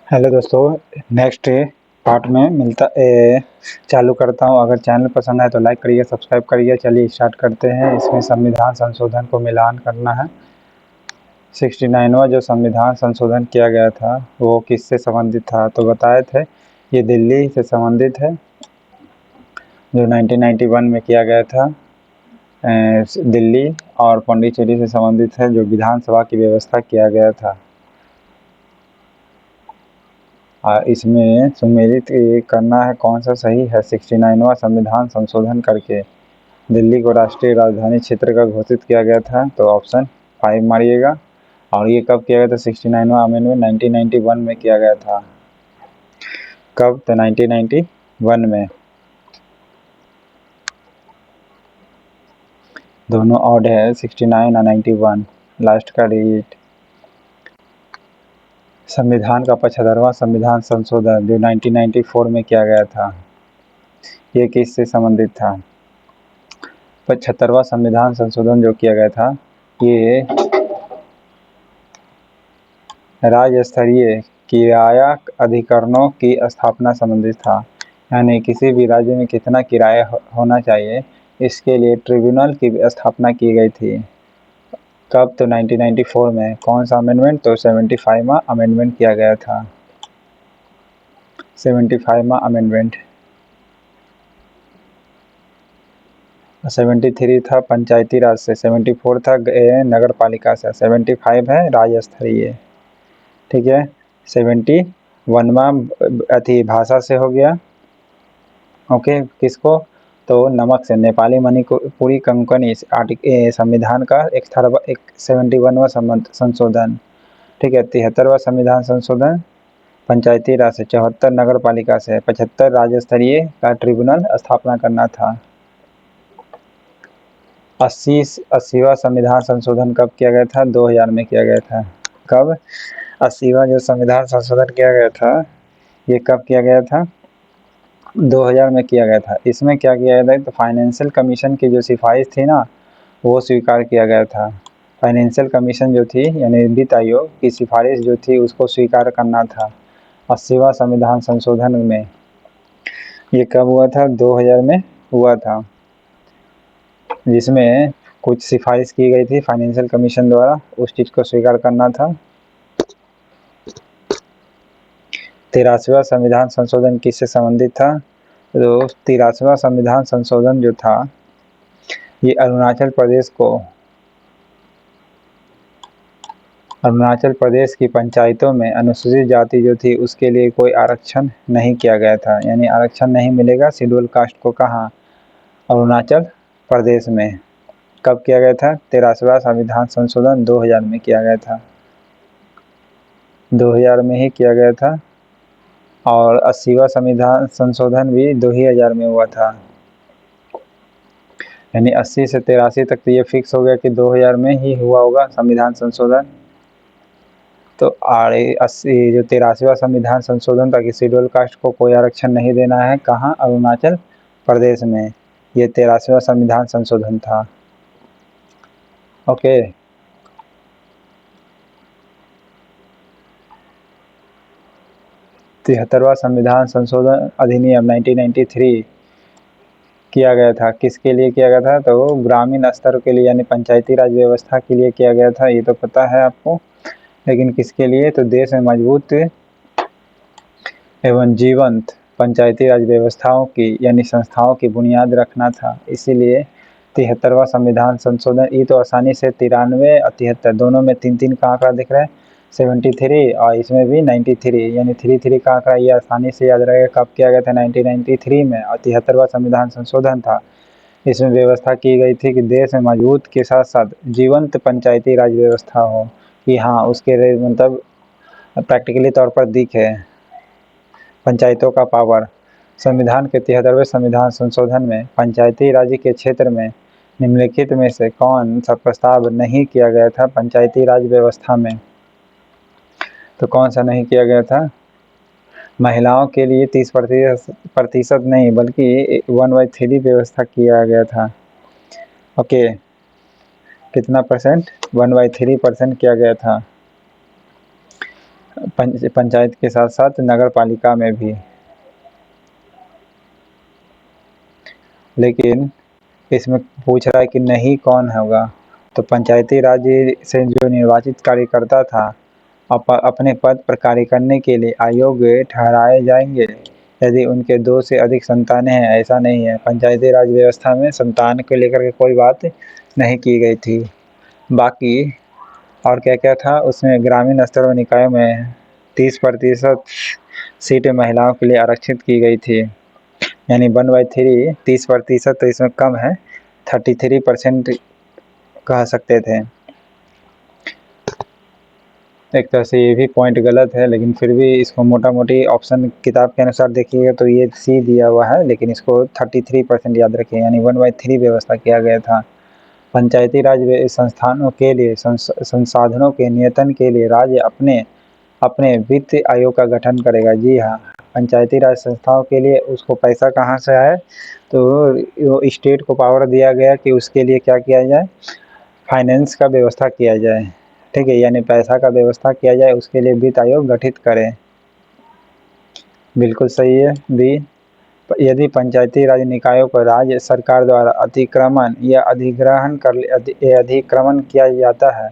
Hello दोस्तों। Next part में चालू करता हूँ। अगर चैनल पसंद आए तो लाइक करिए, सब्सक्राइब करिए। चलिए स्टार्ट करते हैं। इसमें संविधान संशोधन को मिलान करना है। 69वां जो संविधान संशोधन किया गया था वो किससे संबंधित था, तो बताए थे ये दिल्ली से संबंधित है, जो 1991 में किया गया था। दिल्ली और पौंडीचेरी से संबंधित है, जो विधानसभा की व्यवस्था किया गया था। इसमें सुमेलित करना है कौन सा सही है। 69वां संविधान संशोधन करके दिल्ली को राष्ट्रीय राजधानी क्षेत्र का घोषित किया गया था, तो ऑप्शन 5 मारिएगा। और ये कब किया गया था? 69वां अमेंडमेंट 1991 में किया गया था। कब? तो 1991 में। दोनों ऑड है, 69 और 91 लास्ट का डिजिट। संविधान का 75वां संविधान संशोधन जो 1994 में किया गया था, ये किससे संबंधित था? 75वां संविधान संशोधन जो किया गया था ये राज्य स्तरीय किराया अधिकरणों की स्थापना संबंधित था। यानी किसी भी राज्य में कितना किराया होना चाहिए, इसके लिए ट्रिब्यूनल की स्थापना की गई थी। कब? तो 1994 में। कौन सा अमेंडमेंट? तो 75वां अमेंडमेंट किया गया था। 75वां अमेंडमेंट। 73 था पंचायती राज से, 74 था नगर पालिका से, 75 है राज्य स्तरीय। ठीक है। 71वां अति भाषा से हो गया। ओके, किसको? तो नमक से, नेपाली मणिपुरी कंकणी संविधान का 71वां संशोधन। ठीक है। 73वां संविधान संशोधन पंचायती राज से, 74 नगर पालिका से, 75 राज्य स्तरीय का ट्रिब्यूनल स्थापना करना था। 80वां संविधान संशोधन कब किया गया था? 2000 में किया गया था। कब? 80वां जो संविधान संशोधन किया गया था, ये कब किया गया था? 2000 में किया गया था। इसमें क्या किया गया था? तो फाइनेंशियल कमीशन की जो सिफारिश थी ना, वो स्वीकार किया गया था। फाइनेंशियल कमीशन जो थी, यानी वित्त आयोग की सिफारिश जो थी, उसको स्वीकार करना था 80वां संविधान संशोधन में। ये कब हुआ था? 2000 में हुआ था, जिसमें कुछ सिफारिश की गई थी फाइनेंशियल कमीशन द्वारा, उस चीज़ को स्वीकार करना था। 83वां संविधान संशोधन किससे संबंधित था? तो 83वां संविधान संशोधन जो था, ये अरुणाचल प्रदेश की पंचायतों में अनुसूचित जाति जो थी उसके लिए कोई आरक्षण नहीं किया गया था। यानी आरक्षण नहीं मिलेगा शेड्यूल कास्ट को। कहाँ? अरुणाचल प्रदेश में। कब किया गया था? 83वां संविधान संशोधन 2000 में किया गया था। 2000 में ही किया गया था। और 80वां संविधान संशोधन भी 2000 में हुआ था। यानी 80 से 83 तक तो ये फिक्स हो गया कि 2000 में ही हुआ होगा संविधान संशोधन। तो 80 जो 83वां संविधान संशोधन था कि शेड्यूल कास्ट को कोई आरक्षण नहीं देना है। कहाँ? अरुणाचल प्रदेश में। ये 83वां संविधान संशोधन था। ओके। 73वां संविधान संशोधन अधिनियम 1993 किया गया था। किसके लिए किया गया था? तो ग्रामीण स्तर के लिए, यानी पंचायती राज व्यवस्था के लिए किया गया था। ये तो पता है आपको। लेकिन किसके लिए? तो देश में मजबूत एवं जीवंत पंचायती राज व्यवस्थाओं की, यानी संस्थाओं की बुनियाद रखना था। इसीलिए 73वां संविधान संशोधन। ये तो आसानी से 93 और 73 दोनों में 3-3 का आंकड़ा दिख रहा है। 73 और इसमें भी 93, यानी 3-3 का आंकड़ा, ये आसानी से याद रहेगा। कब किया गया था? 1993 में। और 73वां संविधान संशोधन था। इसमें व्यवस्था की गई थी कि देश में मजबूत के साथ साथ जीवंत पंचायती राज व्यवस्था हो, कि हाँ उसके मतलब प्रैक्टिकली तौर पर दिखे पंचायतों का पावर। संविधान के 73वें संविधान संशोधन में पंचायती राज के क्षेत्र में निम्नलिखित में से कौन सा प्रस्ताव नहीं किया गया था पंचायती राज व्यवस्था में? तो कौन सा नहीं किया गया था? महिलाओं के लिए 30% नहीं, बल्कि 1/3 व्यवस्था किया गया था। ओके, कितना परसेंट? 1/3% किया गया था। पंचायत के साथ साथ नगर पालिका में भी। लेकिन इसमें पूछ रहा है कि नहीं कौन होगा, तो पंचायती राज से जो निर्वाचित कार्यकर्ता था अपने पद पर कार्य करने के लिए अयोग्य ठहराए जाएंगे यदि उनके 2 से अधिक संतानें हैं। ऐसा नहीं है, पंचायती राज व्यवस्था में संतान को लेकर के कोई बात नहीं की गई थी। बाकी और क्या क्या था उसमें, ग्रामीण स्तर व निकायों में 30% सीटें महिलाओं के लिए आरक्षित की गई थी, यानी 1/3 30%, तो इसमें कम है, 33% कह सकते थे। एक तरह से ये भी पॉइंट गलत है, लेकिन फिर भी इसको मोटा मोटी ऑप्शन किताब के अनुसार देखिएगा तो ये सी दिया हुआ है, लेकिन इसको 33% याद रखिए, यानी 1/3 व्यवस्था किया गया था। पंचायती राज संस्थानों के लिए संसाधनों के नियंत्रण के लिए राज्य अपने वित्त आयोग का गठन करेगा। जी हाँ, पंचायती राज संस्थाओं के लिए उसको पैसा कहाँ से आए, तो वो स्टेट को पावर दिया गया कि उसके लिए क्या किया जाए, फाइनेंस का व्यवस्था किया जाए। ठीक है, यानी पैसा का व्यवस्था किया जाए, उसके लिए वित्त आयोग गठित करें। बिल्कुल सही है बी। यदि पंचायती राज निकायों पर राज्य सरकार द्वारा अतिक्रमण या अधिग्रहण किया जाता है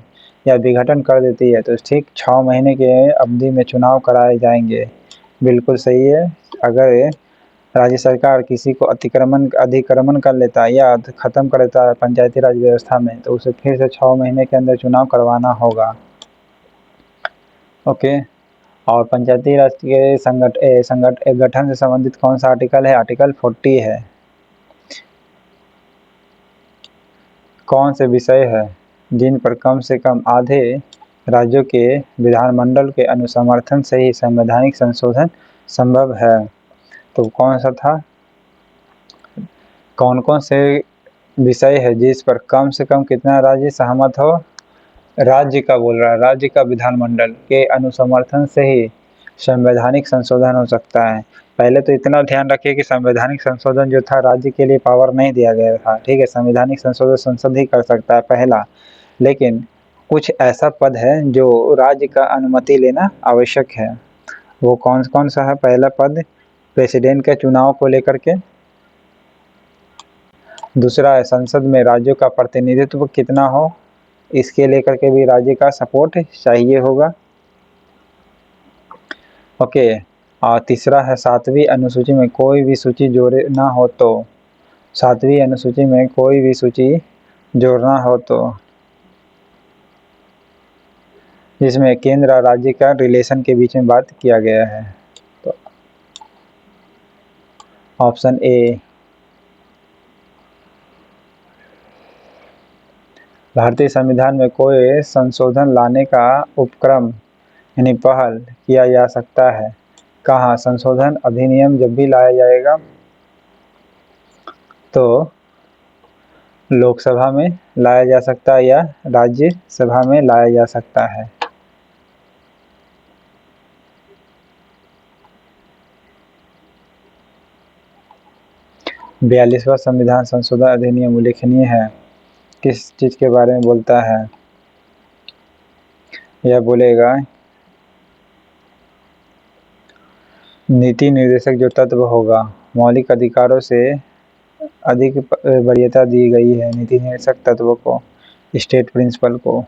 या विघटन कर देती है तो ठीक 6 महीने के अवधि में चुनाव कराए जाएंगे। बिल्कुल सही है। अगर राज्य सरकार किसी को अधिक्रमण कर लेता है या ख़त्म कर देता है पंचायती राज व्यवस्था में, तो उसे फिर से 6 महीने के अंदर चुनाव करवाना होगा। ओके, और पंचायती राज के गठन से संबंधित कौन सा आर्टिकल है? आर्टिकल 40 है। कौन से विषय है जिन पर कम से कम आधे राज्यों के विधानमंडल के अनुसमर्थन से ही संवैधानिक संशोधन संभव है? तो कौन सा था? कौन कौन से विषय है जिस पर कम से कम कितना राज्य सहमत हो? राज्य का बोल रहा है, राज्य का विधानमंडल के अनुसमर्थन से ही संवैधानिक संशोधन हो सकता है। पहले तो इतना ध्यान रखिए कि संवैधानिक संशोधन जो था राज्य के लिए पावर नहीं दिया गया था। ठीक है, संवैधानिक संशोधन संसद ही कर सकता है पहला, लेकिन कुछ ऐसा पद है जो राज्य का अनुमति लेना आवश्यक है। वो कौन कौन सा है? पहला पद प्रेसिडेंट के चुनाव को लेकर के, दूसरा है संसद में राज्यों का प्रतिनिधित्व कितना हो, इसके लेकर के भी राज्य का सपोर्ट चाहिए होगा। ओके, और तीसरा है 7वीं अनुसूची में कोई भी सूची जोड़े ना हो तो, 7वीं अनुसूची में कोई भी सूची जोड़ना हो तो, जिसमें केंद्र और राज्य का रिलेशन के बीच में बात किया गया है। तो ऑप्शन ए। भारतीय संविधान में कोई संशोधन लाने का उपक्रम यानी पहल किया जा सकता है। कहाँ? संशोधन अधिनियम जब भी लाया जाएगा तो लोकसभा में लाया जा सकता है या राज्यसभा में लाया जा सकता है। बयालीसवां संविधान संशोधन अधिनियम उल्लेखनीय है। किस चीज़ के बारे में बोलता है? यह बोलेगा नीति निर्देशक जो तत्व होगा, मौलिक अधिकारों से अधिक वरीयता दी गई है नीति निर्देशक तत्व को, स्टेट प्रिंसिपल को।